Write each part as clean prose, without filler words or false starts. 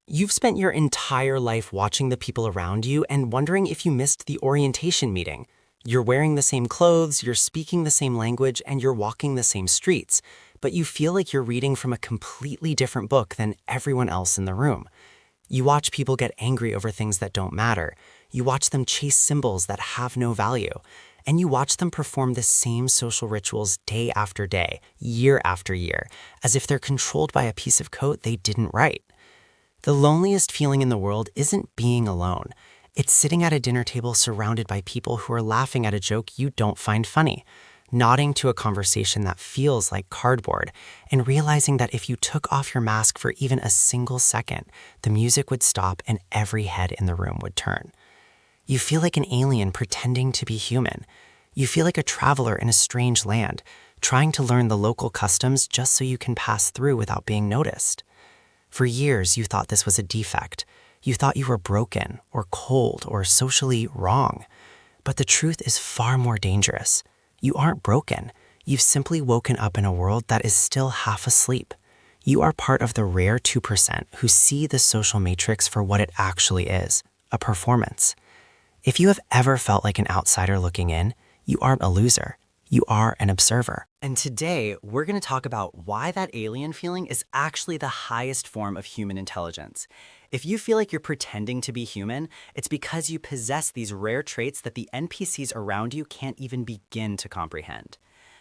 You've spent your entire life watching the people around you and wondering if you missed the orientation meeting. You're wearing the same clothes, you're speaking the same language, and you're walking the same streets, but you feel like you're reading from a completely different book than everyone else in the room. You watch people get angry over things that don't matter. You watch them chase symbols that have no value. And you watch them perform the same social rituals day after day, year after year, as if they're controlled by a piece of code they didn't write. The loneliest feeling in the world isn't being alone. It's sitting at a dinner table surrounded by people who are laughing at a joke you don't find funny, nodding to a conversation that feels like cardboard, and realizing that if you took off your mask for even a single second, the music would stop and every head in the room would turn. You feel like an alien pretending to be human. You feel like a traveler in a strange land, trying to learn the local customs just so you can pass through without being noticed. For years, you thought this was a defect. You thought you were broken or cold or socially wrong. But the truth is far more dangerous. You aren't broken. You've simply woken up in a world that is still half asleep. You are part of the rare 2% who see the social matrix for what it actually is, a performance. If you have ever felt like an outsider looking in, you aren't a loser. You are an observer. And today, we're going to talk about why that alien feeling is actually the highest form of human intelligence. If you feel like you're pretending to be human, it's because you possess these rare traits that the NPCs around you can't even begin to comprehend.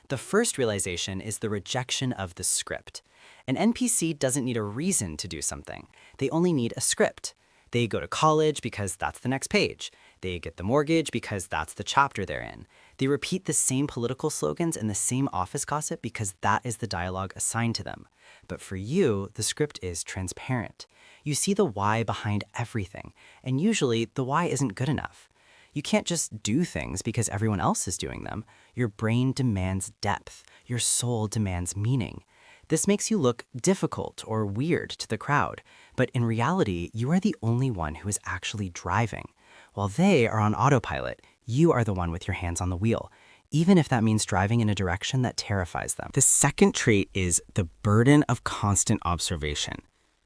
The first realization is the rejection of the script. An NPC doesn't need a reason to do something. They only need a script. They go to college because that's the next page. They get the mortgage because that's the chapter they're in. They repeat the same political slogans and the same office gossip because that is the dialogue assigned to them. But for you, the script is transparent. You see the why behind everything, and usually the why isn't good enough. You can't just do things because everyone else is doing them. Your brain demands depth. Your soul demands meaning. This makes you look difficult or weird to the crowd, but in reality, you are the only one who is actually driving. While they are on autopilot, you are the one with your hands on the wheel, even if that means driving in a direction that terrifies them. The second trait is the burden of constant observation.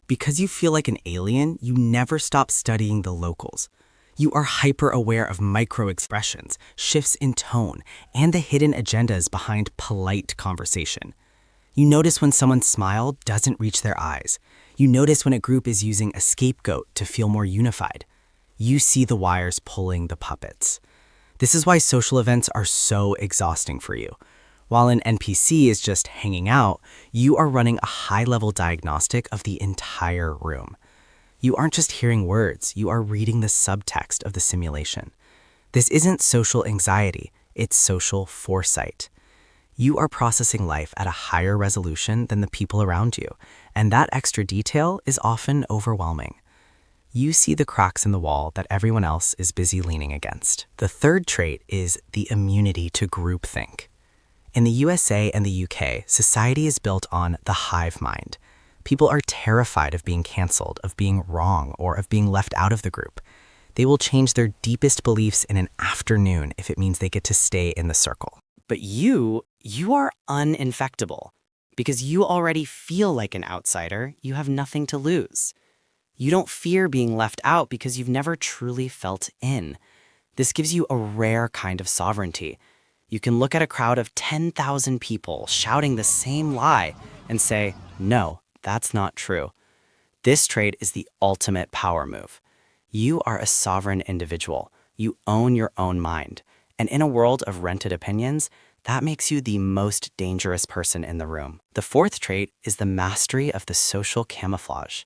Because you feel like an alien, you never stop studying the locals. You are hyper-aware of micro-expressions, shifts in tone, and the hidden agendas behind polite conversation. You notice when someone's smile doesn't reach their eyes. You notice when a group is using a scapegoat to feel more unified. You see the wires pulling the puppets. This is why social events are so exhausting for you. While an NPC is just hanging out, you are running a high-level diagnostic of the entire room. You aren't just hearing words, you are reading the subtext of the simulation. This isn't social anxiety, it's social foresight. You are processing life at a higher resolution than the people around you, and that extra detail is often overwhelming. You see the cracks in the wall that everyone else is busy leaning against. The third trait is the immunity to groupthink. In the USA and the UK, society is built on the hive mind. People are terrified of being canceled, of being wrong, or of being left out of the group. They will change their deepest beliefs in an afternoon if it means they get to stay in the circle. But you are uninfectable. Because you already feel like an outsider, you have nothing to lose. You don't fear being left out because you've never truly felt in. This gives you a rare kind of sovereignty. You can look at a crowd of 10,000 people shouting the same lie and say, no, that's not true. This trait is the ultimate power move. You are a sovereign individual. You own your own mind. And in a world of rented opinions, that makes you the most dangerous person in the room. The fourth trait is the mastery of the social camouflage.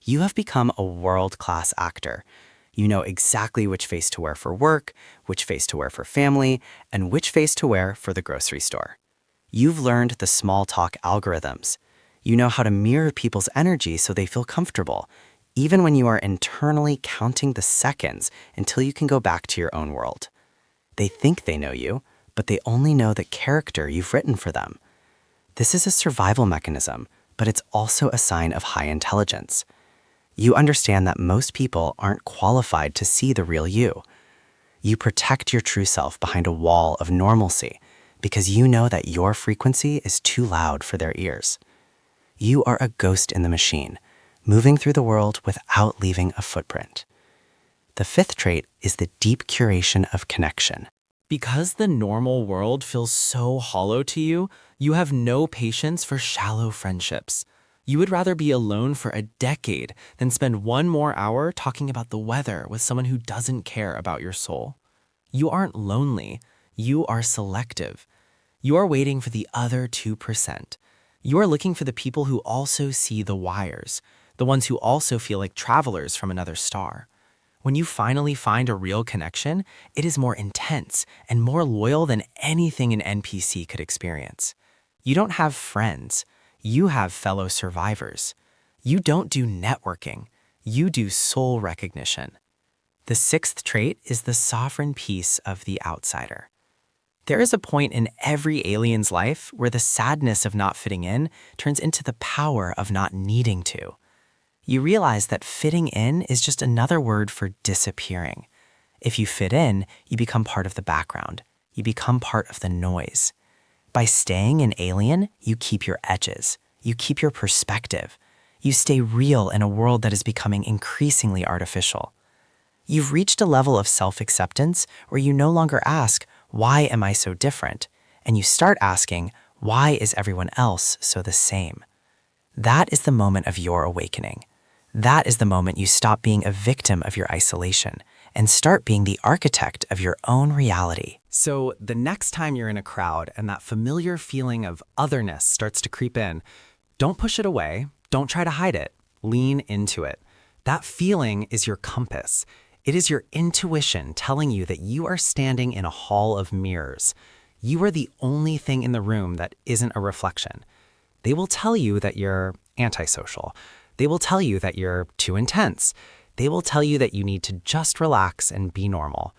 You have become a world-class actor. You know exactly which face to wear for work, which face to wear for family, and which face to wear for the grocery store. You've learned the small talk algorithms. You know how to mirror people's energy so they feel comfortable, even when you are internally counting the seconds until you can go back to your own world. They think they know you, but they only know the character you've written for them. This is a survival mechanism, but it's also a sign of high intelligence. You understand that most people aren't qualified to see the real you. You protect your true self behind a wall of normalcy because you know that your frequency is too loud for their ears. You are a ghost in the machine, moving through the world without leaving a footprint. The fifth trait is the deep curation of connection. Because the normal world feels so hollow to you, you have no patience for shallow friendships. You would rather be alone for a decade than spend one more hour talking about the weather with someone who doesn't care about your soul. You aren't lonely, you are selective. You are waiting for the other 2%. You are looking for the people who also see the wires, the ones who also feel like travelers from another star. When you finally find a real connection, it is more intense and more loyal than anything an NPC could experience. You don't have friends, you have fellow survivors. You don't do networking, you do soul recognition. The sixth trait is the sovereign peace of the outsider. There is a point in every alien's life where the sadness of not fitting in turns into the power of not needing to. You realize that fitting in is just another word for disappearing. If you fit in, you become part of the background. You become part of the noise. By staying an alien, you keep your edges. You keep your perspective. You stay real in a world that is becoming increasingly artificial. You've reached a level of self-acceptance where you no longer ask, "Why am I so different?" And you start asking, "Why is everyone else so the same?" That is the moment of your awakening. That is the moment you stop being a victim of your isolation and start being the architect of your own reality. So the next time you're in a crowd and that familiar feeling of otherness starts to creep in, don't push it away. Don't try to hide it. Lean into it. That feeling is your compass. It is your intuition telling you that you are standing in a hall of mirrors. You are the only thing in the room that isn't a reflection. They will tell you that you're antisocial. They will tell you that you're too intense. They will tell you that you need to just relax and be normal.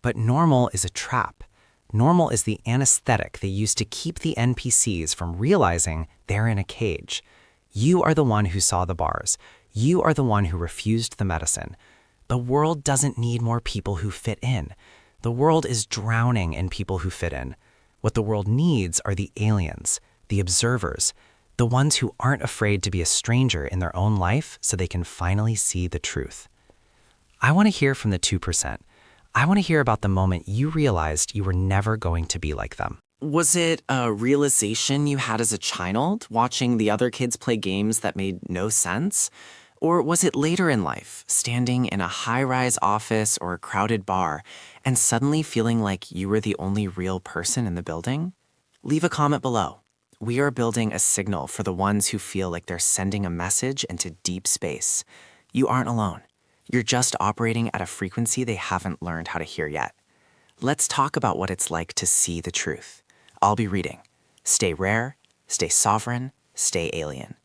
But normal is a trap. Normal is the anesthetic they use to keep the NPCs from realizing they're in a cage. You are the one who saw the bars. You are the one who refused the medicine. The world doesn't need more people who fit in. The world is drowning in people who fit in. What the world needs are the aliens, the observers, the ones who aren't afraid to be a stranger in their own life so they can finally see the truth. I want to hear from the 2%. I want to hear about the moment you realized you were never going to be like them. Was it a realization you had as a child, watching the other kids play games that made no sense? Or was it later in life, standing in a high-rise office or a crowded bar, and suddenly feeling like you were the only real person in the building? Leave a comment below. We are building a signal for the ones who feel like they're sending a message into deep space. You aren't alone. You're just operating at a frequency they haven't learned how to hear yet. Let's talk about what it's like to see the truth. I'll be reading. Stay rare, stay sovereign, stay alien.